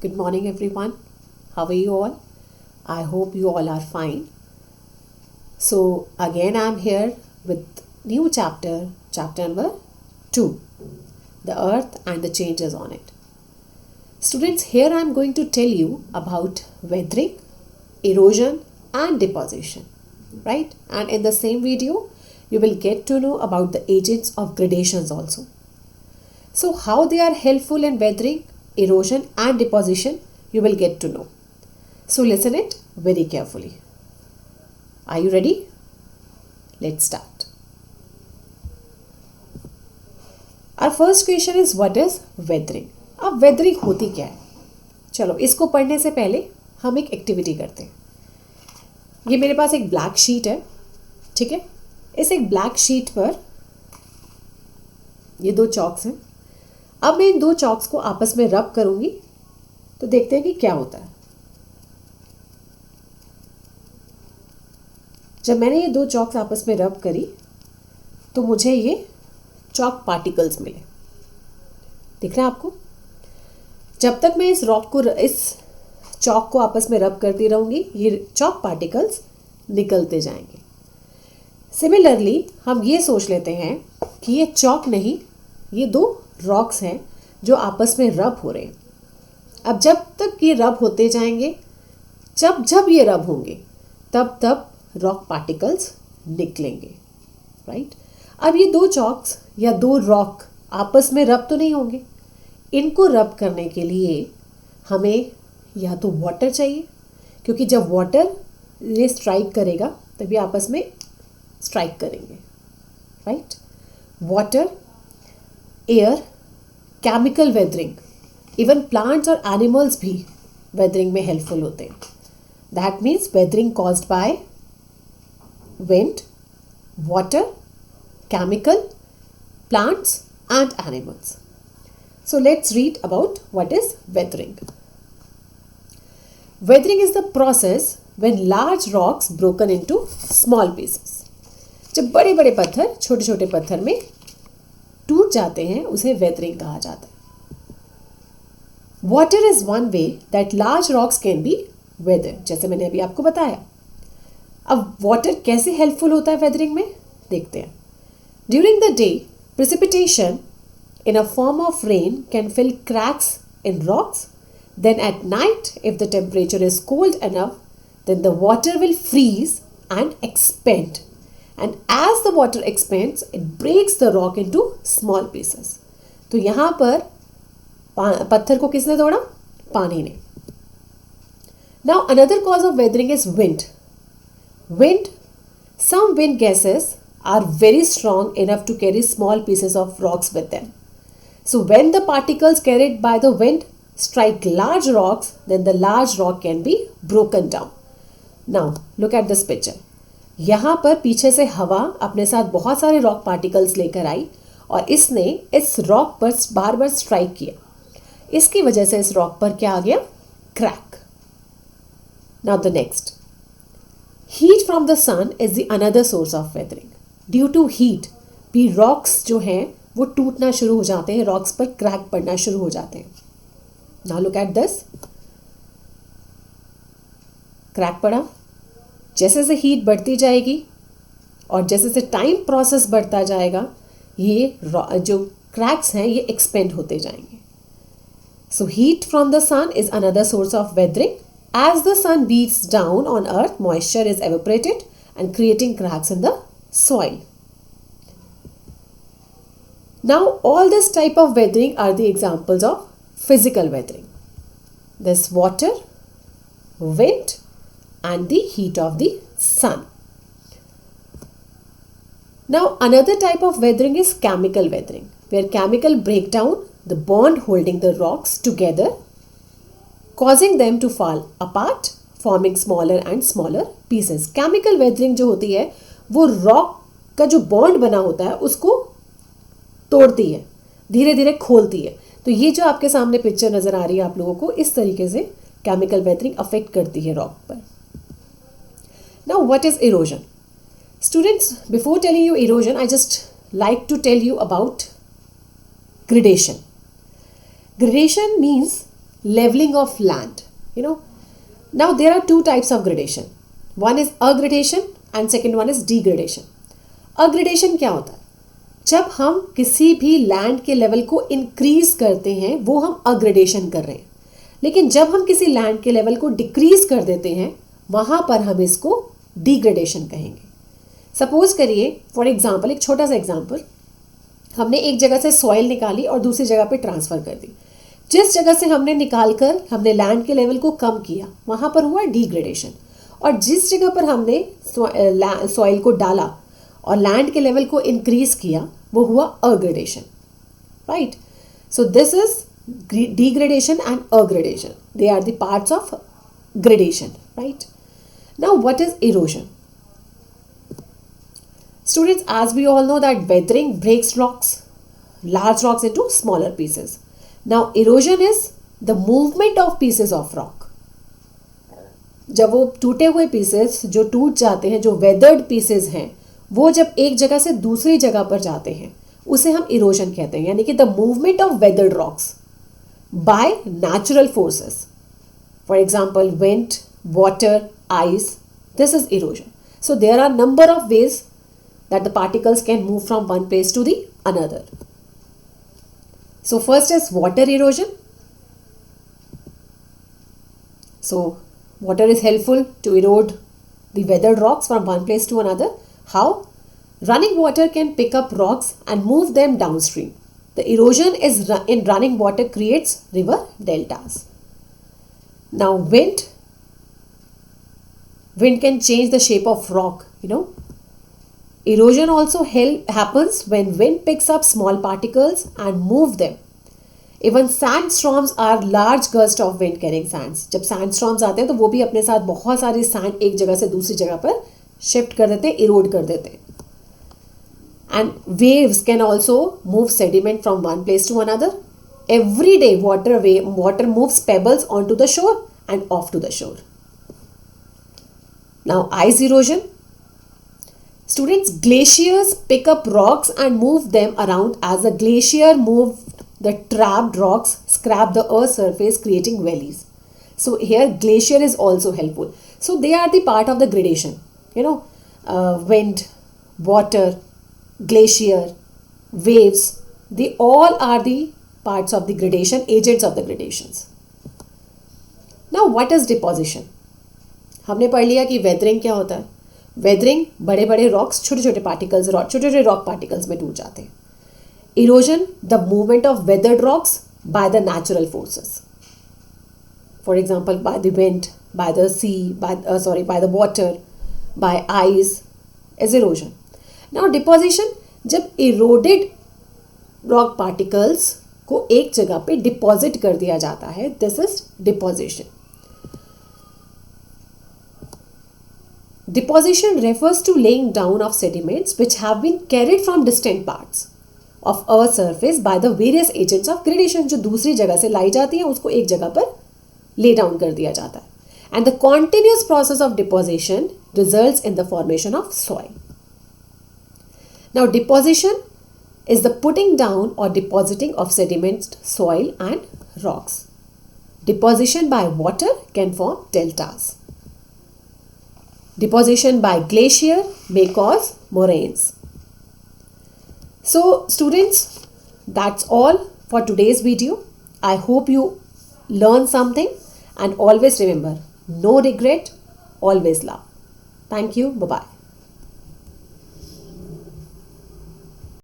Good morning, everyone. How are you all? I hope you all are fine. So, again, I'm here with new chapter number 2, the earth and the changes on it. Students, here I'm going to tell you about weathering, erosion, and deposition, right? And in the same video, you will get to know about the agents of gradations also. So, how they are helpful in weathering, erosion, and deposition, you will get to know. So, listen it very carefully. Are you ready? Let's start. Our first question is, what is weathering? अब weathering होती क्या है? चलो इसको पढ़ने से पहले हम एक एक्टिविटी करते हैं. ये मेरे पास एक ब्लैक शीट है, ठीक है. इस एक ब्लैक शीट पर ये 2 चॉक्स हैं. अब मैं इन 2 चॉक्स को आपस में रब करूंगी तो देखते हैं कि क्या होता है. जब मैंने ये 2 चॉक्स आपस में रब करी तो मुझे ये चॉक पार्टिकल्स मिले. दिख रहा है आपको? जब तक मैं इस चॉक को आपस में रब करती रहूंगी, ये चॉक पार्टिकल्स निकलते जाएंगे. सिमिलरली हम ये सोच लेते हैं कि ये चॉक नहीं, ये 2 रॉक्स हैं जो आपस में रब हो रहे हैं. अब जब तक ये रब होते जाएंगे, जब ये रब होंगे तब रॉक पार्टिकल्स निकलेंगे, राइट. अब ये 2 चॉक्स या 2 रॉक आपस में रब तो नहीं होंगे. इनको रब करने के लिए हमें या तो वाटर चाहिए, क्योंकि जब वाटर ये स्ट्राइक करेगा तभी आपस में स्ट्राइक करेंगे, right. Water, air, chemical weathering, even plants और एनिमल्स भी वेदरिंग में हेल्पफुल होते हैं. That means weathering caused by wind, water, chemical, plants and animals. So let's read about what is weathering. Weathering is the process when large rocks broken into small pieces. जब बड़े बड़े पत्थर छोटे छोटे पत्थर में टूट जाते हैं उसे weathering कहा जाता है. Water is one way that large rocks can be weathered. जैसे मैंने अभी आपको बताया. अब वाटर कैसे हेल्पफुल होता है वेदरिंग में, देखते हैं. During the day precipitation in a form of rain can fill cracks in rocks. Then at night if the temperature is cold enough then the water will freeze and expand. And as the water expands it breaks the rock into small pieces. तो यहाँ पर पत्थर को किसने तोड़ा? पानी ने. Now another cause of weathering is wind. Wind, some wind gases are very strong enough to carry small pieces of rocks with them. So when the particles carried by the wind strike large rocks, then the large rock can be broken down. Now look at this picture. यहाँ पर पीछे से हवा अपने साथ बहुत सारे rock particles लेकर आई और इसने इस रॉक पर बार बार स्ट्राइक किया. इसकी वजह से इस रॉक पर क्या आ गया? Crack. Now the next. Heat from the sun is the another source of weathering. Due to heat, भी rocks जो हैं वो टूटना शुरू हो जाते हैं, rocks पर क्रैक पड़ना शुरू हो जाते हैं. Now look at this. Crack पड़ा. जैसे जैसे हीट बढ़ती जाएगी और जैसे जैसे टाइम प्रोसेस बढ़ता जाएगा, ये जो क्रैक्स हैं ये एक्सपेंड होते जाएंगे. So heat from the sun is another source of weathering. As the sun beats down on earth, moisture is evaporated and creating cracks in the soil. Now, all this type of weathering are the examples of physical weathering. This water, wind, and the heat of the sun. Now, another type of weathering is chemical weathering, where chemical break down the bond holding the rocks together, causing them to fall apart, forming smaller and smaller pieces. Chemical weathering जो होती है वो rock का जो bond बना होता है उसको तोड़ती है, धीरे धीरे खोलती है. तो ये जो आपके सामने पिक्चर नज़र आ रही है आप लोगों को, इस तरीके से केमिकल वेदरिंग अफेक्ट करती है रॉक पर. Now what is erosion? Students, before telling you erosion, I just like to tell you about gradation. Gradation means leveling of land. You know, now there are two types of gradation. One is aggradation and second one is degradation. अग्रेडेशन क्या होता है? जब हम किसी भी land के level को increase करते हैं वो हम अग्रेडेशन कर रहे हैं, लेकिन जब हम किसी लैंड के लेवल को डिक्रीज कर देते हैं वहां पर हम इसको डिग्रेडेशन कहेंगे. सपोज करिए फॉर एग्जाम्पल, एक छोटा सा एग्जाम्पल, हमने एक जगह से सॉइल निकाली और दूसरी जगह पे ट्रांसफ़र कर दी. जिस जगह से हमने निकाल कर हमने लैंड के लेवल को कम किया वहाँ पर हुआ डिग्रेडेशन, और जिस जगह पर हमने सॉइल को डाला और लैंड के लेवल को इंक्रीज किया वो हुआ aggradation. Right. So this is degradation and aggradation. They are the parts of gradation. Right. Now what is erosion? Students, as we all know that weathering breaks large rocks into smaller pieces. Now, erosion is the movement of pieces of rock. जब वो टूटे हुए pieces जो टूट जाते हैं, जो weathered pieces हैं, वो जब एक जगह से दूसरी जगह पर जाते हैं उसे हम erosion कहते हैं. यानी कि the movement of weathered rocks by natural forces. For example, wind, water, ice. This is erosion. So there are number of ways that the particles can move from one place to the another. So first is water erosion. So water is helpful to erode the weathered rocks from one place to another. How? Running water can pick up rocks and move them downstream. The erosion is in running water creates river deltas. Now wind can change the shape of rock, you know. Erosion also happens when wind picks up small particles and move them. Even sandstorms are large gusts of wind carrying sands. जब sandstorms आते हैं तो वो भी अपने साथ बहुत सारी sand एक जगह से दूसरी जगह पर shift कर देते हैं, erode कर देते हैं. And waves can also move sediment from one place to another. Every day water moves pebbles onto the shore and off to the shore. Now ice erosion. Students, glaciers pick up rocks and move them around. As a glacier moved, the trapped rocks scrap the earth's surface, creating valleys. So here glacier is also helpful. So they are the part of the gradation. You know, wind, water, glacier, waves, they all are the parts of the gradation, agents of the gradations. Now what is deposition? हमने पढ़ लिया कि weathering क्या होता है. Weathering बड़े बड़े rocks छोटे छोटे रॉक पार्टिकल्स में टूट जाते हैं. Erosion the movement of weathered rocks by the natural forces. For example by the wind, by the sea, by the water, by ice is erosion. Now deposition, जब eroded rock particles को एक जगह पे deposit कर दिया जाता है, this is deposition. Deposition refers to laying down of sediments which have been carried from distant parts of Earth's surface by the various agents of gradation. जो दूसरी जगह से लाई जाती है उसको एक जगह पर lay down कर दिया जाता है. And the continuous process of deposition results in the formation of soil. Now deposition is the putting down or depositing of sediments, soil and rocks. Deposition by water can form deltas. Deposition by glacier may cause moraines. So students, that's all for today's video. I hope you learn something, and always remember, no regret, always love. Thank you. Bye-bye.